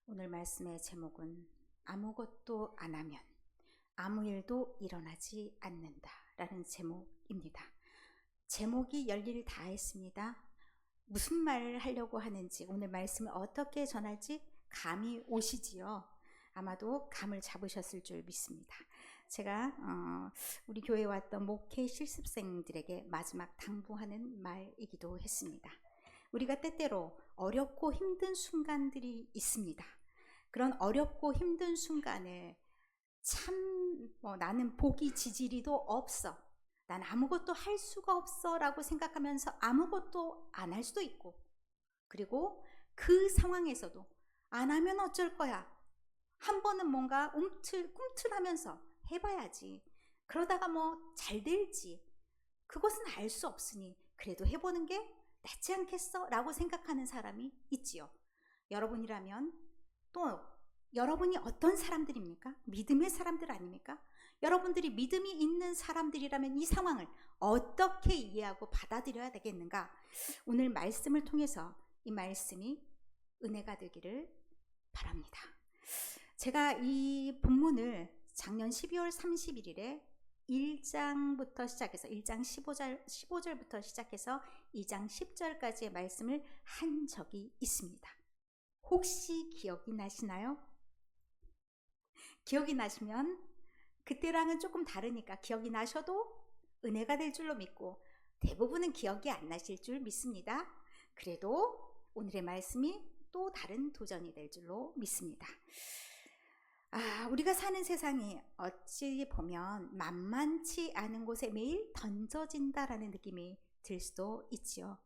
오늘 말씀의 제목은 아무것도 안 하면 아무 일도 일어나지 않는다 라는 제목입니다. 제목이 열일 다 했습니다. 무슨 말을 하려고 하는지, 오늘 말씀을 어떻게 전할지 감이 오시지요. 아마도 감을 잡으셨을 줄 믿습니다. 제가 우리 교회에 왔던 목회 실습생들에게 마지막 당부하는 말이기도 했습니다. 우리가 때때로 어렵고 힘든 순간들이 있습니다. 그런 어렵고 힘든 순간에 나는 복이 지지리도 없어, 난 아무것도 할 수가 없어 라고 생각하면서 아무것도 안 할 수도 있고, 그리고 그 상황에서도 안 하면 어쩔 거야, 한 번은 뭔가 꿈틀하면서 해봐야지, 그러다가 뭐 잘 될지 그것은 알 수 없으니 그래도 해보는 게 낫지 않겠어? 라고 생각하는 사람이 있지요. 여러분이라면 또 여러분이 어떤 사람들입니까? 믿음의 사람들 아닙니까? 여러분들이 믿음이 있는 사람들이라면 이 상황을 어떻게 이해하고 받아들여야 되겠는가? 오늘 말씀을 통해서 이 말씀이 은혜가 되기를 바랍니다. 제가 이 본문을 작년 12월 31일에 1장부터 시작해서 1장 15절부터 시작해서 2장 10절까지의 말씀을 한 적이 있습니다. 혹시 기억이 나시나요? 기억이 나시면 그때랑은 조금 다르니까 기억이 나셔도 은혜가 될 줄로 믿고, 대부분은 기억이 안 나실 줄 믿습니다. 그래도 오늘의 말씀이 또 다른 도전이 될 줄로 믿습니다. 우리가 사는 세상이 어찌 보면 만만치 않은 곳에 매일 던져진다라는 느낌이 들 수도 있지요.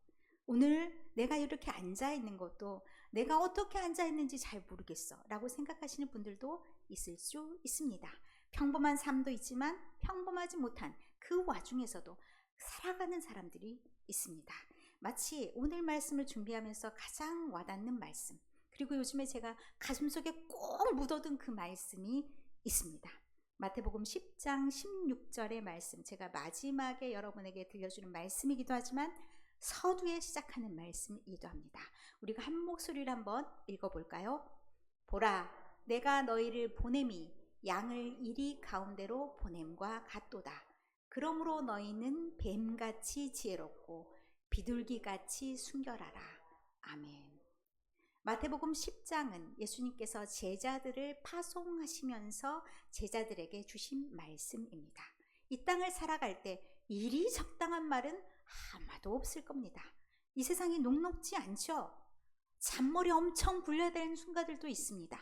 오늘 내가 이렇게 앉아있는 것도 내가 어떻게 앉아있는지 잘 모르겠어 라고 생각하시는 분들도 있을 수 있습니다. 평범한 삶도 있지만 평범하지 못한 그 와중에서도 살아가는 사람들이 있습니다. 마치 오늘 말씀을 준비하면서 가장 와닿는 말씀, 그리고 요즘에 제가 가슴속에 꼭 묻어둔 그 말씀이 있습니다. 마태복음 10장 16절의 말씀, 제가 마지막에 여러분에게 들려주는 말씀이기도 하지만 서두에 시작하는 말씀이기도 합니다. 우리가 한 목소리를 한번 읽어볼까요? 보라, 내가 너희를 보냄이 양을 이리 가운데로 보냄과 같도다. 그러므로 너희는 뱀같이 지혜롭고 비둘기같이 순결하라. 아멘. 마태복음 10장은 예수님께서 제자들을 파송하시면서 제자들에게 주신 말씀입니다. 이 땅을 살아갈 때 이리 적당한 말은 아마도 없을 겁니다. 이 세상이 녹록지 않죠. 잔머리 엄청 굴려야 되는 순간들도 있습니다.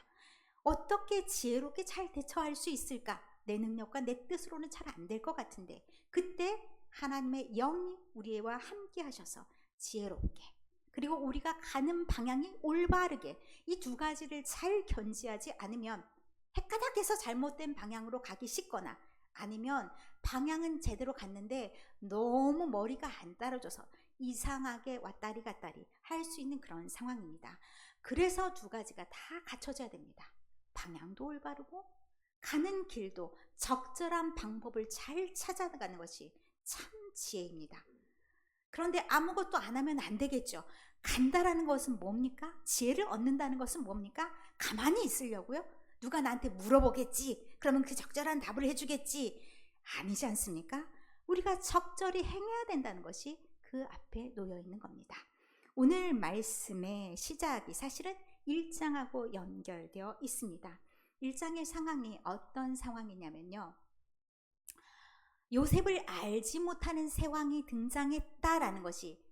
어떻게 지혜롭게 잘 대처할 수 있을까? 내 능력과 내 뜻으로는 잘 안 될 것 같은데, 그때 하나님의 영이 우리와 함께 하셔서 지혜롭게, 그리고 우리가 가는 방향이 올바르게, 이 두 가지를 잘 견지하지 않으면 헷가닥해서 잘못된 방향으로 가기 쉽거나, 아니면 방향은 제대로 갔는데 너무 머리가 안 따라줘서 이상하게 왔다리 갔다리 할 수 있는 그런 상황입니다. 그래서 두 가지가 다 갖춰져야 됩니다. 방향도 올바르고 가는 길도 적절한 방법을 잘 찾아가는 것이 참 지혜입니다. 그런데 아무것도 안 하면 안 되겠죠. 간다라는 것은 뭡니까? 지혜를 얻는다는 것은 뭡니까? 가만히 있으려고요? 누가 나한테 물어보겠지, 그러면 그 적절한 답을 해주겠지, 아니지 않습니까? 우리가 적절히 행해야 된다는 것이 그 앞에 놓여 있는 겁니다. 오늘 말씀의 시작이 사실은 1장하고 연결되어 있습니다. 1장의 상황이 어떤 상황이냐면요, 요셉을 알지 못하는 세왕이 등장했다라는 것이,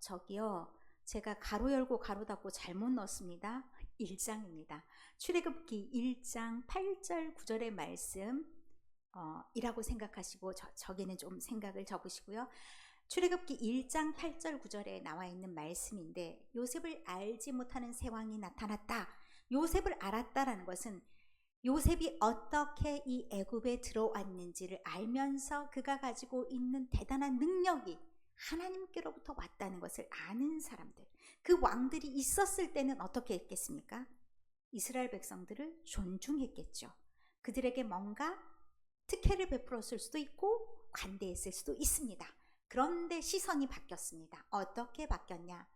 저기요, 제가 가로 열고 가로 닫고 잘못 넣었습니다. 1장입니다. 출애굽기 1장 8절 9절의 말씀 이라고 생각하시고 저기는 좀 생각을 접으시고요. 출애굽기 1장 8절 9절에 나와 있는 말씀인데, 요셉을 알지 못하는 세왕이 나타났다. 요셉을 알았다라는 것은 요셉이 어떻게 이 애굽에 들어왔는지를 알면서 그가 가지고 있는 대단한 능력이 하나님께로부터 왔다는 것을 아는 사람들, 그 왕들이 있었을 때는 어떻게 했겠습니까? 이스라엘 백성들을 존중했겠죠. 그들에게 뭔가 특혜를 베풀었을 수도 있고 관대했을 수도 있습니다. 그런데 시선이 바뀌었습니다. 어떻게 바뀌었냐?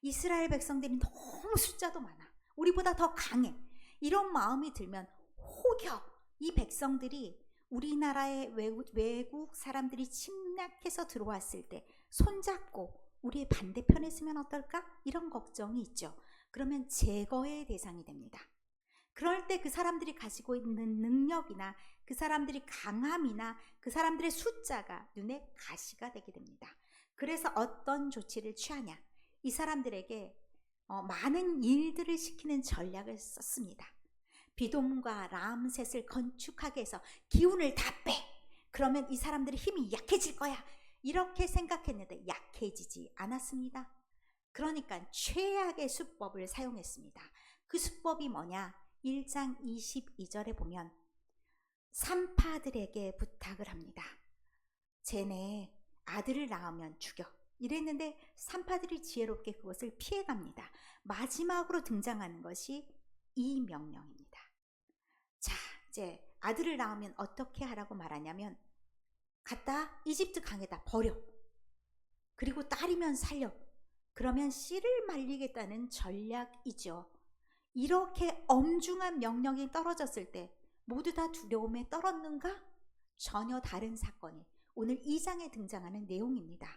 이스라엘 백성들이 너무 숫자도 많아. 우리보다 더 강해. 이런 마음이 들면 혹여 이 백성들이 우리나라에 외국 사람들이 침략해서 들어왔을 때 손잡고 우리의 반대편에 서면 어떨까? 이런 걱정이 있죠. 그러면 제거의 대상이 됩니다. 그럴 때 그 사람들이 가지고 있는 능력이나 그 사람들이 강함이나 그 사람들의 숫자가 눈에 가시가 되게 됩니다. 그래서 어떤 조치를 취하냐? 이 사람들에게 많은 일들을 시키는 전략을 썼습니다. 비돔과 람셋을 건축하게 해서 기운을 다 빼. 그러면 이 사람들의 힘이 약해질 거야. 이렇게 생각했는데 약해지지 않았습니다. 그러니까 최악의 수법을 사용했습니다. 그 수법이 뭐냐? 1장 22절에 보면 산파들에게 부탁을 합니다. 쟤네 아들을 낳으면 죽여. 이랬는데 산파들이 지혜롭게 그것을 피해갑니다. 마지막으로 등장하는 것이 이 명령입니다. 자, 이제 아들을 낳으면 어떻게 하라고 말하냐면 갖다 이집트 강에다 버려. 그리고 딸이면 살려. 그러면 씨를 말리겠다는 전략이죠. 이렇게 엄중한 명령이 떨어졌을 때 모두 다 두려움에 떨었는가? 전혀 다른 사건이 오늘 2장에 등장하는 내용입니다.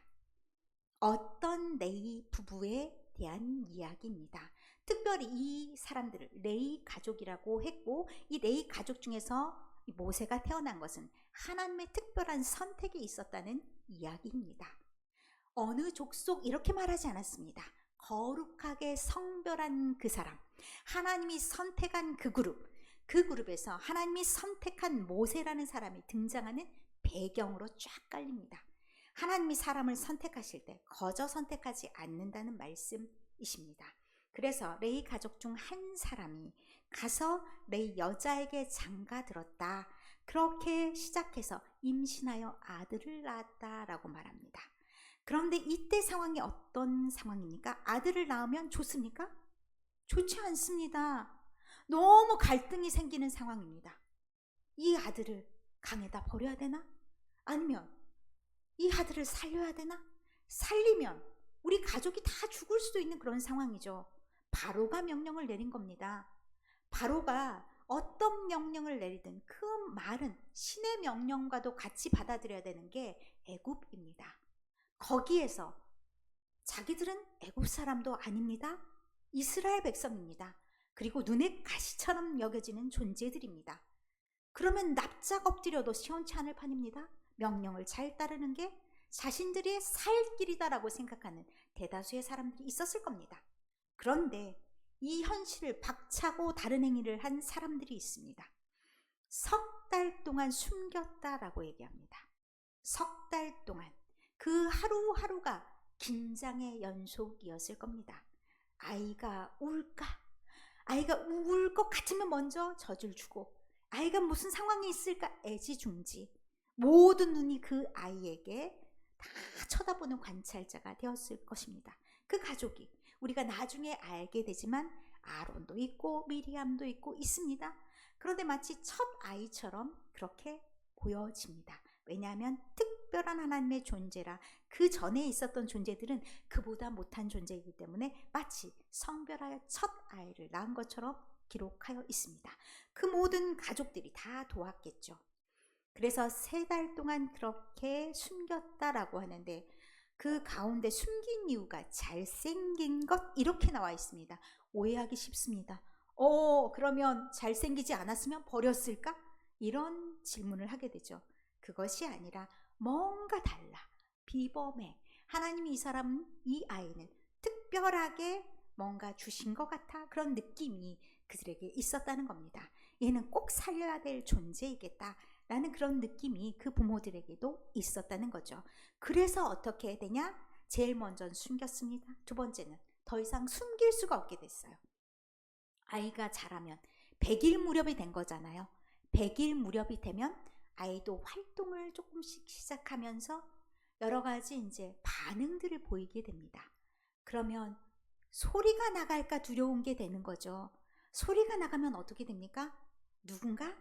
어떤 레이 부부에 대한 이야기입니다. 특별히 이 사람들을 레이 가족이라고 했고, 이 레이 가족 중에서 모세가 태어난 것은 하나님의 특별한 선택이 있었다는 이야기입니다. 어느 족속 이렇게 말하지 않았습니다. 거룩하게 성별한 그 사람, 하나님이 선택한 그 그룹에서 하나님이 선택한 모세라는 사람이 등장하는 배경으로 쫙 깔립니다. 하나님이 사람을 선택하실 때 거저 선택하지 않는다는 말씀이십니다. 그래서 레이 가족 중 한 사람이 가서 레이 여자에게 장가들었다. 그렇게 시작해서 임신하여 아들을 낳았다라고 말합니다. 그런데 이때 상황이 어떤 상황입니까? 아들을 낳으면 좋습니까? 좋지 않습니다. 너무 갈등이 생기는 상황입니다. 이 아들을 강에다 버려야 되나? 아니면 이 아들을 살려야 되나? 살리면 우리 가족이 다 죽을 수도 있는 그런 상황이죠. 바로가 명령을 내린 겁니다. 바로가 어떤 명령을 내리든 그 말은 신의 명령과도 같이 받아들여야 되는 게 애굽입니다. 거기에서 자기들은 애굽 사람도 아닙니다. 이스라엘 백성입니다. 그리고 눈에 가시처럼 여겨지는 존재들입니다. 그러면 납작 엎드려도 시원치 않을 판입니다. 명령을 잘 따르는 게 자신들의 살 길이다라고 생각하는 대다수의 사람들이 있었을 겁니다. 그런데 이 현실을 박차고 다른 행위를 한 사람들이 있습니다. 석 달 동안 숨겼다라고 얘기합니다. 석 달 동안 그 하루하루가 긴장의 연속이었을 겁니다. 아이가 울까? 아이가 울 것 같으면 먼저 젖을 주고, 아이가 무슨 상황이 있을까 애지중지, 모든 눈이 그 아이에게 다 쳐다보는 관찰자가 되었을 것입니다. 그 가족이 우리가 나중에 알게 되지만 아론도 있고 미리암도 있고 있습니다. 그런데 마치 첫 아이처럼 그렇게 보여집니다. 왜냐하면 특별한 하나님의 존재라 그 전에 있었던 존재들은 그보다 못한 존재이기 때문에 마치 성별하여 첫 아이를 낳은 것처럼 기록하여 있습니다. 그 모든 가족들이 다 도왔겠죠. 그래서 3달 동안 그렇게 숨겼다라고 하는데 그 가운데 숨긴 이유가 잘생긴 것 이렇게 나와 있습니다. 오해하기 쉽습니다. 그러면 잘생기지 않았으면 버렸을까? 이런 질문을 하게 되죠. 그것이 아니라 뭔가 달라. 비범해. 하나님이 이 아이는 특별하게 뭔가 주신 것 같아. 그런 느낌이 그들에게 있었다는 겁니다. 얘는 꼭 살려야 될 존재이겠다라는 그런 느낌이 그 부모들에게도 있었다는 거죠. 그래서 어떻게 해야 되냐? 제일 먼저는 숨겼습니다. 두 번째는 더 이상 숨길 수가 없게 됐어요. 아이가 자라면 100일 무렵이 된 거잖아요. 100일 무렵이 되면 아이도 활동을 조금씩 시작하면서 여러 가지 이제 반응들을 보이게 됩니다. 그러면 소리가 나갈까 두려운 게 되는 거죠. 소리가 나가면 어떻게 됩니까? 누군가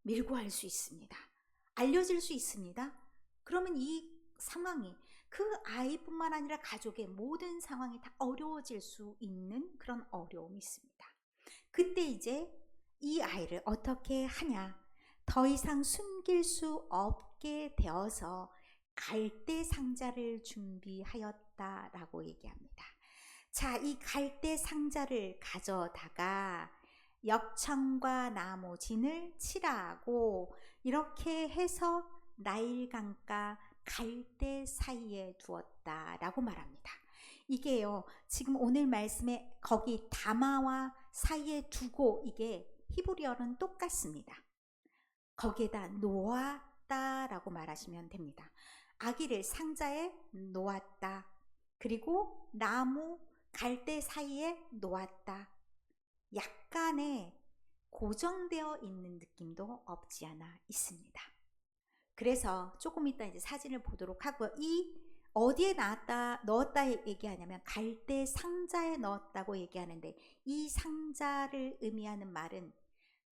밀고 할 수 있습니다. 알려질 수 있습니다. 그러면 이 상황이 그 아이뿐만 아니라 가족의 모든 상황이 다 어려워질 수 있는 그런 어려움이 있습니다. 그때 이제 이 아이를 어떻게 하냐? 더 이상 숨길 수 없게 되어서 갈대 상자를 준비하였다라고 얘기합니다. 자, 이 갈대 상자를 가져다가 역청과 나무 진을 칠하고 이렇게 해서 나일강가 갈대 사이에 두었다라고 말합니다. 이게요, 지금 오늘 말씀에 거기 다마와 사이에 두고, 이게 히브리어는 똑같습니다. 거기에다 놓았다라고 말하시면 됩니다. 아기를 상자에 놓았다. 그리고 나무 갈대 사이에 놓았다. 약간의 고정되어 있는 느낌도 없지 않아 있습니다. 그래서 조금 이따 이제 사진을 보도록 하고요. 이 어디에 넣었다 얘기하냐면 갈대 상자에 넣었다고 얘기하는데, 이 상자를 의미하는 말은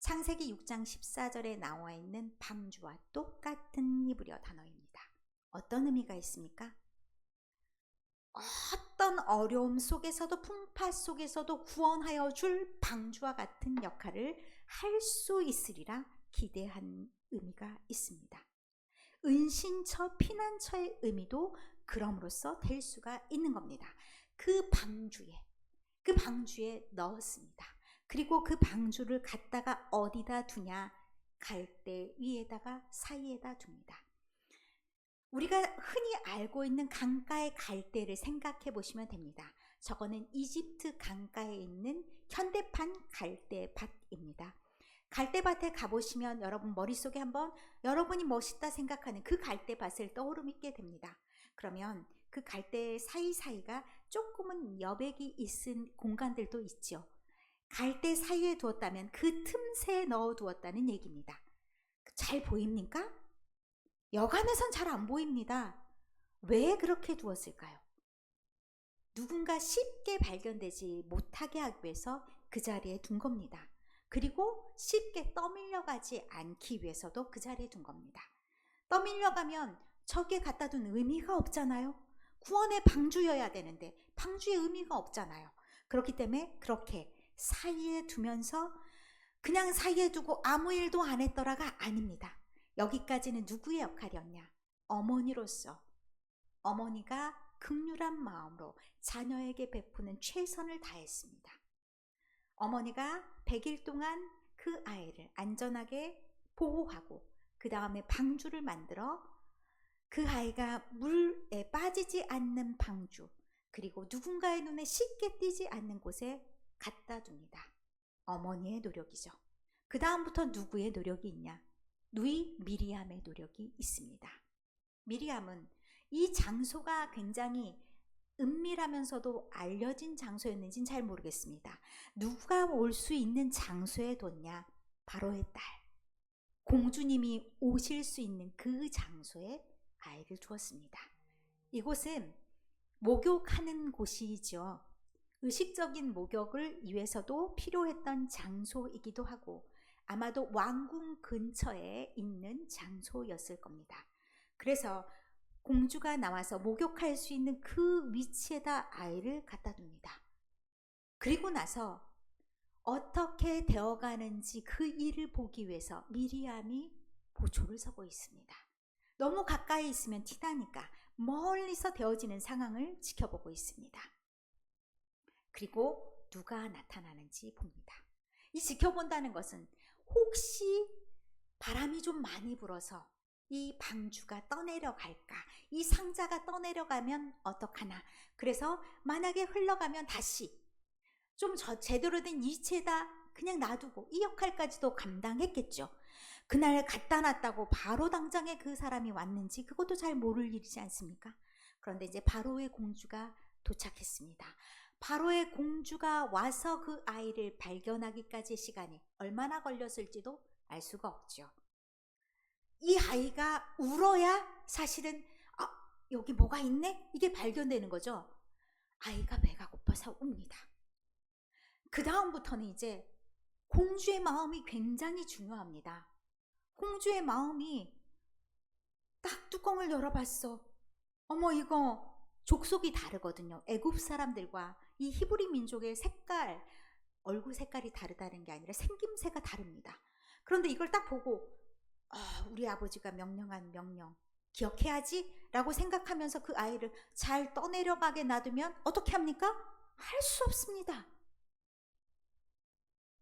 창세기 6장 14절에 나와 있는 방주와 똑같은 히브리어 단어입니다. 어떤 의미가 있습니까? 어떤 어려움 속에서도, 풍파 속에서도 구원하여 줄 방주와 같은 역할을 할 수 있으리라 기대한 의미가 있습니다. 은신처, 피난처의 의미도 그럼으로써 될 수가 있는 겁니다. 그 방주에 넣었습니다. 그리고 그 방주를 갖다가 어디다 두냐? 갈대 위에다가 사이에다 둡니다. 우리가 흔히 알고 있는 강가의 갈대를 생각해 보시면 됩니다. 저거는 이집트 강가에 있는 현대판 갈대밭입니다. 갈대밭에 가보시면 여러분 머릿속에 한번 여러분이 멋있다 생각하는 그 갈대밭을 떠오르게 됩니다. 그러면 그 갈대 사이사이가 조금은 여백이 있은 공간들도 있죠. 갈대 사이에 두었다면 그 틈새에 넣어 두었다는 얘기입니다. 잘 보입니까? 여간에선 잘 안 보입니다. 왜 그렇게 두었을까요? 누군가 쉽게 발견되지 못하게 하기 위해서 그 자리에 둔 겁니다. 그리고 쉽게 떠밀려가지 않기 위해서도 그 자리에 둔 겁니다. 떠밀려가면 저기에 갖다 둔 의미가 없잖아요. 구원의 방주여야 되는데 방주의 의미가 없잖아요. 그렇기 때문에 그렇게 사이에 두면서 그냥 사이에 두고 아무 일도 안 했더라가 아닙니다. 여기까지는 누구의 역할이었냐? 어머니로서, 어머니가 긍휼한 마음으로 자녀에게 베푸는 최선을 다했습니다. 어머니가 100일 동안 그 아이를 안전하게 보호하고 그 다음에 방주를 만들어 그 아이가 물에 빠지지 않는 방주, 그리고 누군가의 눈에 쉽게 띄지 않는 곳에 갖다 둡니다. 어머니의 노력이죠. 그 다음부터 누구의 노력이 있냐? 누이 미리암의 노력이 있습니다. 미리암은 이 장소가 굉장히 은밀하면서도 알려진 장소였는지는 잘 모르겠습니다. 누가 올 수 있는 장소에 뒀냐? 바로의 딸, 공주님이 오실 수 있는 그 장소에 아이를 두었습니다. 이곳은 목욕하는 곳이죠. 의식적인 목욕을 위해서도 필요했던 장소이기도 하고 아마도 왕궁 근처에 있는 장소였을 겁니다. 그래서 공주가 나와서 목욕할 수 있는 그 위치에다 아이를 갖다 둡니다. 그리고 나서 어떻게 되어가는지 그 일을 보기 위해서 미리암이 보초를 서고 있습니다. 너무 가까이 있으면 티나니까 멀리서 되어지는 상황을 지켜보고 있습니다. 그리고 누가 나타나는지 봅니다. 이 지켜본다는 것은 혹시 바람이 좀 많이 불어서 이 방주가 떠내려갈까? 이 상자가 떠내려가면 어떡하나? 그래서 만약에 흘러가면 다시 좀 제대로 된 이체다 그냥 놔두고 이 역할까지도 감당했겠죠. 그날 갖다 놨다고 바로 당장에 그 사람이 왔는지 그것도 잘 모를 일이지 않습니까? 그런데 이제 바로의 공주가 도착했습니다. 바로의 공주가 와서 그 아이를 발견하기까지의 시간이 얼마나 걸렸을지도 알 수가 없죠. 이 아이가 울어야 사실은 여기 뭐가 있네? 이게 발견되는 거죠. 아이가 배가 고파서 웁니다. 그 다음부터는 이제 공주의 마음이 굉장히 중요합니다. 공주의 마음이 딱 뚜껑을 열어봤어. 어머, 이거 족속이 다르거든요. 애굽 사람들과 이 히브리 민족의 색깔, 얼굴 색깔이 다르다는 게 아니라 생김새가 다릅니다. 그런데 이걸 딱 보고 우리 아버지가 명령한 명령 기억해야지 라고 생각하면서 그 아이를 잘 떠내려가게 놔두면 어떻게 합니까? 할 수 없습니다.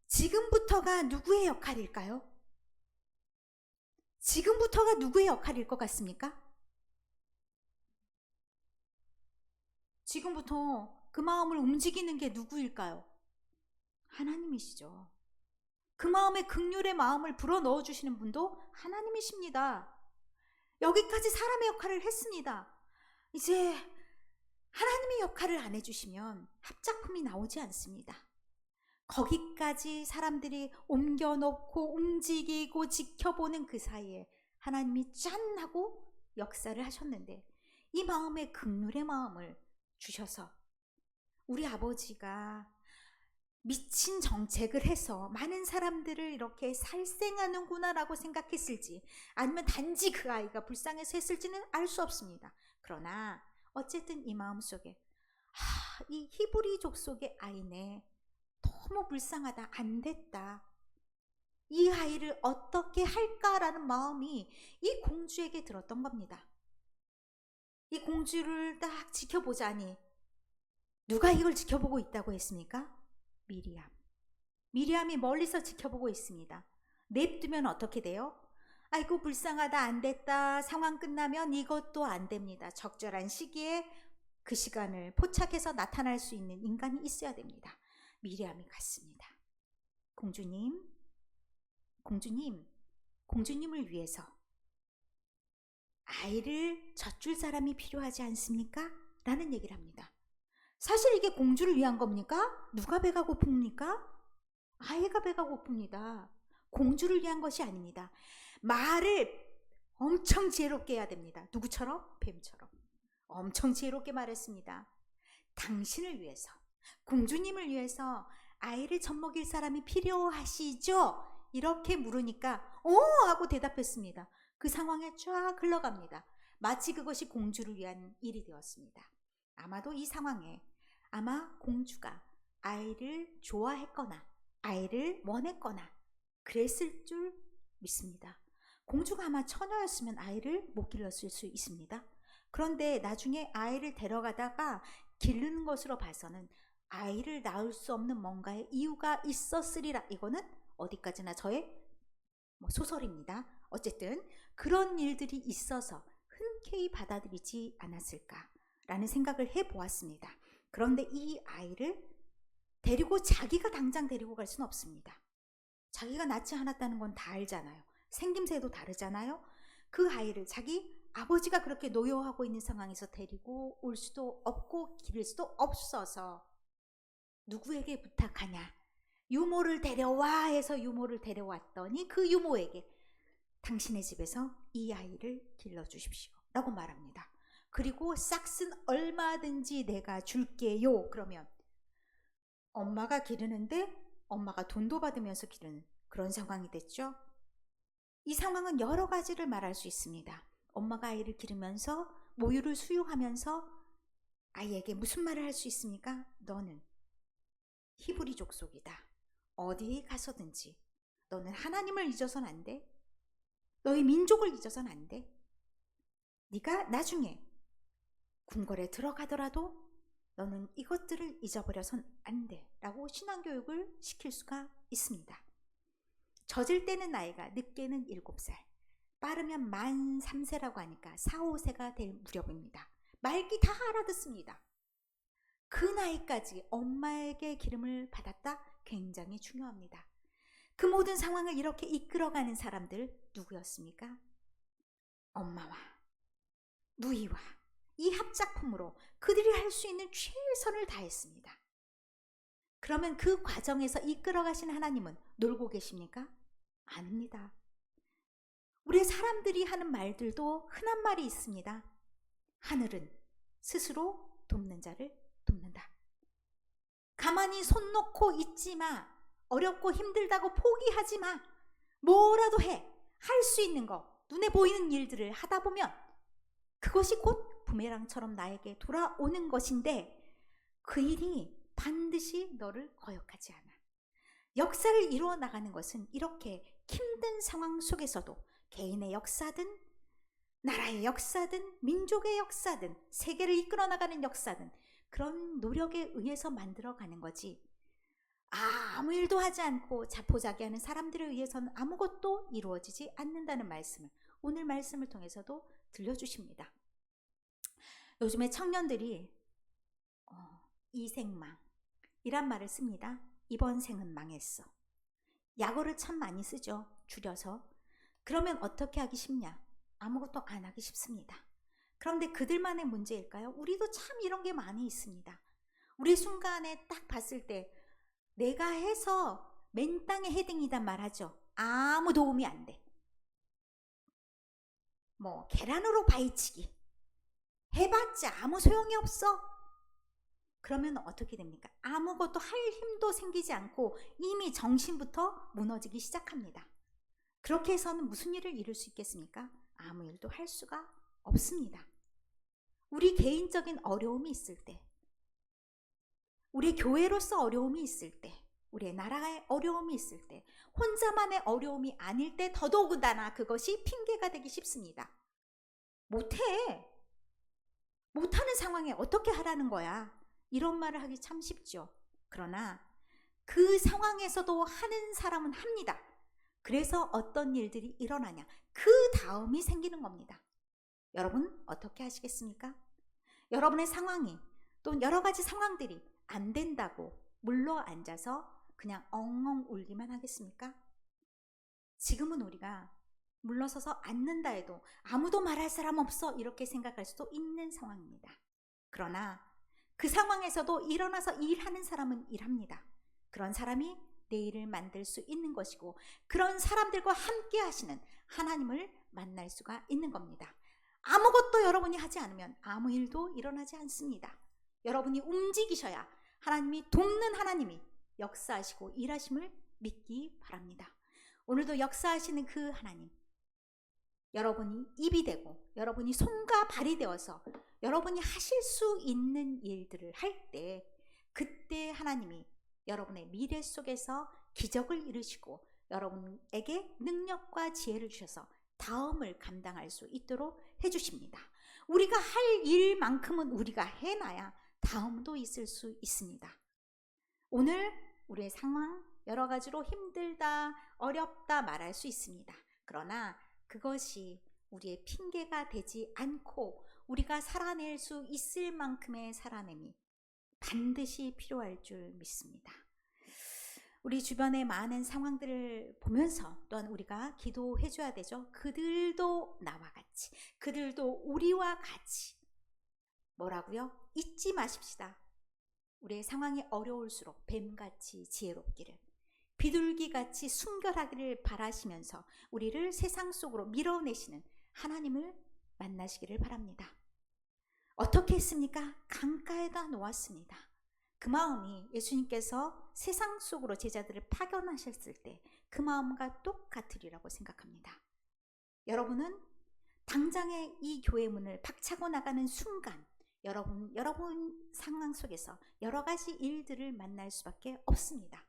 지금부터가 누구의 역할일까요? 지금부터가 누구의 역할일 것 같습니까? 지금부터 그 마음을 움직이는 게 누구일까요? 하나님이시죠. 그 마음에 긍휼의 마음을 불어넣어 주시는 분도 하나님이십니다. 여기까지 사람의 역할을 했습니다. 이제 하나님의 역할을 안 해주시면 합작품이 나오지 않습니다. 거기까지 사람들이 옮겨놓고 움직이고 지켜보는 그 사이에 하나님이 짠 하고 역사를 하셨는데 이 마음에 긍휼의 마음을 주셔서 우리 아버지가 미친 정책을 해서 많은 사람들을 이렇게 살생하는구나라고 생각했을지 아니면 단지 그 아이가 불쌍해서 했을지는 알 수 없습니다. 그러나 어쨌든 이 마음속에 이 히브리족 속의 아이네 너무 불쌍하다, 안 됐다, 이 아이를 어떻게 할까라는 마음이 이 공주에게 들었던 겁니다. 이 공주를 딱 지켜보자니 누가 이걸 지켜보고 있다고 했습니까? 미리암이 멀리서 지켜보고 있습니다. 냅두면 어떻게 돼요? 아이고 불쌍하다, 안 됐다, 상황 끝나면 이것도 안 됩니다. 적절한 시기에 그 시간을 포착해서 나타날 수 있는 인간이 있어야 됩니다. 미리암이 갔습니다. 공주님을 위해서 아이를 젖줄 사람이 필요하지 않습니까? 라는 얘기를 합니다. 사실 이게 공주를 위한 겁니까? 누가 배가 고픕니까? 아이가 배가 고픕니다. 공주를 위한 것이 아닙니다. 말을 엄청 지혜롭게 해야 됩니다. 누구처럼? 뱀처럼. 엄청 지혜롭게 말했습니다. 당신을 위해서, 공주님을 위해서 아이를 젖먹일 사람이 필요하시죠? 이렇게 물으니까 하고 대답했습니다. 그 상황에 쫙 흘러갑니다. 마치 그것이 공주를 위한 일이 되었습니다. 아마도 이 상황에 공주가 아이를 좋아했거나 아이를 원했거나 그랬을 줄 믿습니다. 공주가 아마 처녀였으면 아이를 못 길렀을 수 있습니다. 그런데 나중에 아이를 데려가다가 기르는 것으로 봐서는 아이를 낳을 수 없는 뭔가의 이유가 있었으리라. 이거는 어디까지나 저의 소설입니다. 어쨌든 그런 일들이 있어서 흔쾌히 받아들이지 않았을까라는 생각을 해보았습니다. 그런데 이 아이를 데리고 자기가 당장 데리고 갈 수는 없습니다. 자기가 낳지 않았다는 건 다 알잖아요. 생김새도 다르잖아요. 그 아이를 자기 아버지가 그렇게 노여워하고 있는 상황에서 데리고 올 수도 없고 기를 수도 없어서 누구에게 부탁하냐? 유모를 데려와 해서 유모를 데려왔더니 그 유모에게 당신의 집에서 이 아이를 길러주십시오 라고 말합니다. 그리고 싹슨 얼마든지 내가 줄게요. 그러면 엄마가 기르는데 엄마가 돈도 받으면서 기르는 그런 상황이 됐죠. 이 상황은 여러 가지를 말할 수 있습니다. 엄마가 아이를 기르면서 모유를 수유하면서 아이에게 무슨 말을 할 수 있습니까? 너는 히브리 족속이다. 어디에 가서든지 너는 하나님을 잊어서는 안 돼. 너의 민족을 잊어서는 안 돼. 네가 나중에 궁궐에 들어가더라도 너는 이것들을 잊어버려선 안 돼 라고 신앙교육을 시킬 수가 있습니다. 젖을 때는 나이가 늦게는 7살, 빠르면 만 3세라고 하니까 4, 5세가 될 무렵입니다. 말기 다 알아듣습니다. 그 나이까지 엄마에게 기름을 받았다? 굉장히 중요합니다. 그 모든 상황을 이렇게 이끌어가는 사람들 누구였습니까? 엄마와 누이와 이 합작품으로 그들이 할 수 있는 최선을 다했습니다. 그러면 그 과정에서 이끌어가신 하나님은 놀고 계십니까? 아닙니다. 우리 사람들이 하는 말들도 흔한 말이 있습니다. 하늘은 스스로 돕는 자를 돕는다. 가만히 손 놓고 있지 마. 어렵고 힘들다고 포기하지 마. 뭐라도 해. 할 수 있는 거, 눈에 보이는 일들을 하다 보면 그것이 곧 부메랑처럼 나에게 돌아오는 것인데 그 일이 반드시 너를 거역하지 않아. 역사를 이루어 나가는 것은 이렇게 힘든 상황 속에서도 개인의 역사든 나라의 역사든 민족의 역사든 세계를 이끌어 나가는 역사든 그런 노력에 의해서 만들어가는 거지, 아무 일도 하지 않고 자포자기하는 사람들에 의해서는 아무것도 이루어지지 않는다는 말씀을 오늘 말씀을 통해서도 들려주십니다. 요즘에 청년들이 이생망 이란 말을 씁니다. 이번 생은 망했어. 약어를 참 많이 쓰죠. 줄여서. 그러면 어떻게 하기 쉽냐? 아무것도 안 하기 쉽습니다. 그런데 그들만의 문제일까요? 우리도 참 이런 게 많이 있습니다. 우리 순간에 딱 봤을 때 내가 해서 맨 땅에 헤딩이다 말하죠. 아무 도움이 안 돼. 뭐 계란으로 바위치기 해봤자 아무 소용이 없어. 그러면 어떻게 됩니까? 아무것도 할 힘도 생기지 않고 이미 정신부터 무너지기 시작합니다. 그렇게 해서는 무슨 일을 이룰 수 있겠습니까? 아무 일도 할 수가 없습니다. 우리 개인적인 어려움이 있을 때, 우리 교회로서 어려움이 있을 때, 우리의 나라의 어려움이 있을 때, 혼자만의 어려움이 아닐 때 더더군다나 그것이 핑계가 되기 쉽습니다. 못하는 상황에 어떻게 하라는 거야? 이런 말을 하기 참 쉽죠. 그러나 그 상황에서도 하는 사람은 합니다. 그래서 어떤 일들이 일어나냐? 그 다음이 생기는 겁니다. 여러분 어떻게 하시겠습니까? 여러분의 상황이 또 여러 가지 상황들이 안 된다고 물러 앉아서 그냥 엉엉 울기만 하겠습니까? 지금은 우리가 물러서서 앉는다 해도 아무도 말할 사람 없어 이렇게 생각할 수도 있는 상황입니다. 그러나 그 상황에서도 일어나서 일하는 사람은 일합니다. 그런 사람이 내일을 만들 수 있는 것이고 그런 사람들과 함께 하시는 하나님을 만날 수가 있는 겁니다. 아무것도 여러분이 하지 않으면 아무 일도 일어나지 않습니다. 여러분이 움직이셔야 하나님이 돕는 하나님이 역사하시고 일하심을 믿기 바랍니다. 오늘도 역사하시는 그 하나님, 여러분이 입이 되고 여러분이 손과 발이 되어서 여러분이 하실 수 있는 일들을 할 때 그때 하나님이 여러분의 미래 속에서 기적을 이루시고 여러분에게 능력과 지혜를 주셔서 다음을 감당할 수 있도록 해주십니다. 우리가 할 일만큼은 우리가 해놔야 다음도 있을 수 있습니다. 오늘 우리의 상황 여러 가지로 힘들다, 어렵다 말할 수 있습니다. 그러나 그것이 우리의 핑계가 되지 않고 우리가 살아낼 수 있을 만큼의 살아냄이 반드시 필요할 줄 믿습니다. 우리 주변의 많은 상황들을 보면서 또한 우리가 기도해 줘야 되죠. 그들도 나와 같이, 그들도 우리와 같이 뭐라고요? 잊지 마십시다. 우리의 상황이 어려울수록 뱀같이 지혜롭기를, 비둘기같이 순결하기를 바라시면서 우리를 세상 속으로 밀어내시는 하나님을 만나시기를 바랍니다. 어떻게 했습니까? 강가에다 놓았습니다. 그 마음이 예수님께서 세상 속으로 제자들을 파견하셨을 때 그 마음과 똑같으리라고 생각합니다. 여러분은 당장에 이 교회 문을 박차고 나가는 순간 여러분 상황 속에서 여러 가지 일들을 만날 수밖에 없습니다.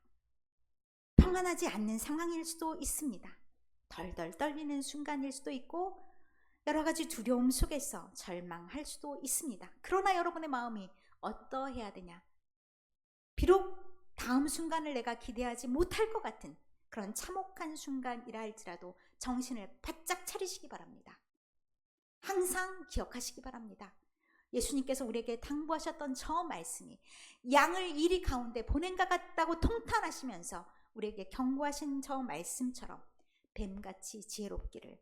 평안하지 않는 상황일 수도 있습니다. 덜덜 떨리는 순간일 수도 있고 여러 가지 두려움 속에서 절망할 수도 있습니다. 그러나 여러분의 마음이 어떠해야 되냐? 비록 다음 순간을 내가 기대하지 못할 것 같은 그런 참혹한 순간이라 할지라도 정신을 바짝 차리시기 바랍니다. 항상 기억하시기 바랍니다. 예수님께서 우리에게 당부하셨던 저 말씀이 양을 이리 가운데 보낸것 같다고 통탄하시면서 우리에게 경고하신 저 말씀처럼 뱀같이 지혜롭기를,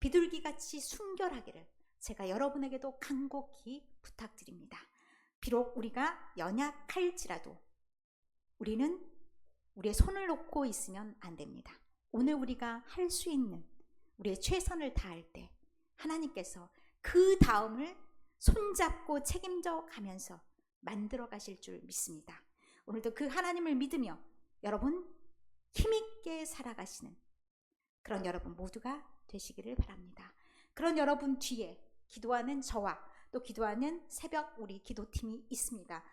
비둘기같이 순결하기를 제가 여러분에게도 간곡히 부탁드립니다. 비록 우리가 연약할지라도 우리는 우리의 손을 놓고 있으면 안 됩니다. 오늘 우리가 할 수 있는 우리의 최선을 다할 때 하나님께서 그 다음을 손잡고 책임져 가면서 만들어 가실 줄 믿습니다. 오늘도 그 하나님을 믿으며 여러분 힘있게 살아가시는 그런 여러분 모두가 되시기를 바랍니다. 그런 여러분 뒤에 기도하는 저와 또 기도하는 새벽 우리 기도팀이 있습니다.